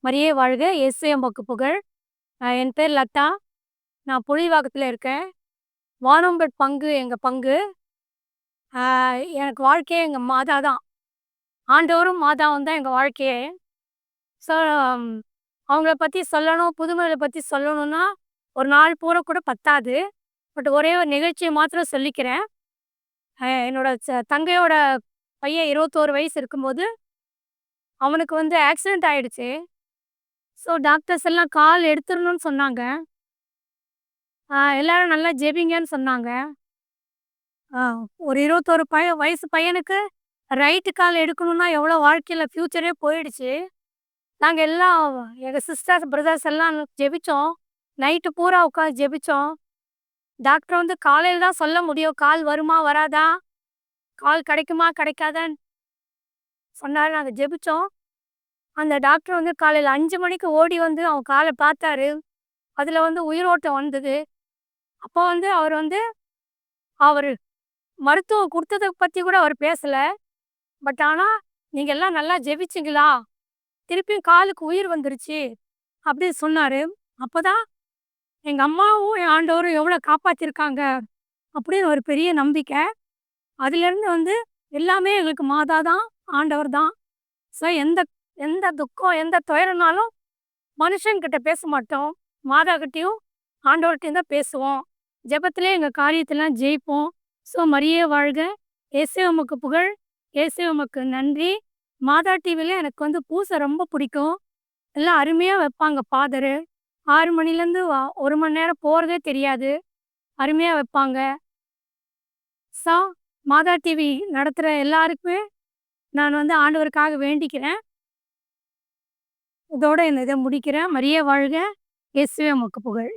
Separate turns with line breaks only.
மரியே வாழ்க! இயேசுவே உமக்கு புகழ். என் பேர் லதா. நான் புலிவாக்கத்துல இருக்கேன். வானம்பட் பங்கு எங்க பங்கு. அ எனக்கு வாழ்க்கையே எங்க மாதா தான். ஆண்டவரும் மாதாவும் தான் எங்க வாழ்க்கையே. ஸோ அவங்கள பத்தி சொல்லணும், புதுமைகள பத்தி சொல்லணும்னா, ஒரு நாள் பூரா கூட பத்தாது. பட் ஒரே ஒரு நிகழ்ச்சிய மாத்திரம் சொல்லிக்கிறேன். என்னோட தங்கையோட பையன் 21 வயசு இருக்கும்போது, அவனுக்கு ஆக்சிடென்ட் ஆயிடுச்சு. ஸோ டாக்டர்ஸ் எல்லாம் கால் எடுத்துரணும்னு சொன்னாங்க. எல்லாரும் நல்லா ஜெபிங்கன்னு சொன்னாங்க. ஆ ஒரு 21 வயசு பையனுக்கு ரைட்டு கால் எடுக்கணும்னா எவ்வளோ வாழ்க்கையில ஃப்யூச்சரே போயிடுச்சு. நாங்க எல்லாம் எங்க சிஸ்டர்ஸ், பிரதர்ஸ் எல்லாம் ஜெபிச்சோம். நைட்டு பூரா உட்காந்து ஜெபிச்சோம். டாக்டர் காலையில தான் சொல்ல முடியும். கால் வருமா? வராதா? கால் கிடைக்குமா? கிடைக்காதான்னு சொன்னாரு. நாங்க ஜெபிச்சோம். அந்த டாக்டர் காலையில 5 மணிக்கு ஓடி அவன் கால பார்த்தாரு. அதில உயிரோட்டம் வந்தது. அப்போ அவரு மருத்துவம் குடுத்தத பத்தி கூட அவர் பேசல. பட் ஆனா, "நீங்க எல்லாம் நல்லா ஜெபிச்சீங்களா? திருப்பியும் காலுக்கு உயிர் வந்துருச்சு." அப்படின்னு சொன்னாரு. அப்பதான் எங்க அம்மாவும், என் ஆண்டவரும் எவ்வளோ காப்பாத்திருக்காங்க அப்படின்னு ஒரு பெரிய நம்பிக்கை. அதிலேருந்து எல்லாமே எங்களுக்கு மாதா தான், ஆண்டவர் தான். ஸோ எந்த எந்த துக்கம், எந்த துயரம்னாலும் மனுஷன்கிட்ட பேச மாட்டோம். மாதாகிட்டயும், ஆண்டவர்ட்டயும் தான் பேசுவோம். ஜெபத்திலே எங்க காரியத்தெல்லாம் ஜெயிப்போம். ஸோ மரியே வாழ்க! இயேசுவே உமக்கு புகழ்! இயேசுவே உமக்கு நன்றி! மாதா டிவில எனக்கு பூசை ரொம்ப பிடிக்கும். எல்லாம் அருமையா வைப்பாங்க ஃபாதரு. 6 மணிலேருந்து 1 மணி நேரம் போறதே தெரியாது. அருமையா வைப்பாங்க. ஸோ மாதா டிவி நடத்துகிற எல்லாருக்குமே நான் ஆண்டவருக்காக வேண்டிக்கிறேன். இதோட இந்த இத முடிக்கிறேன். மரியே வாழ்க! இயேசுவே உமக்கு புகழ்!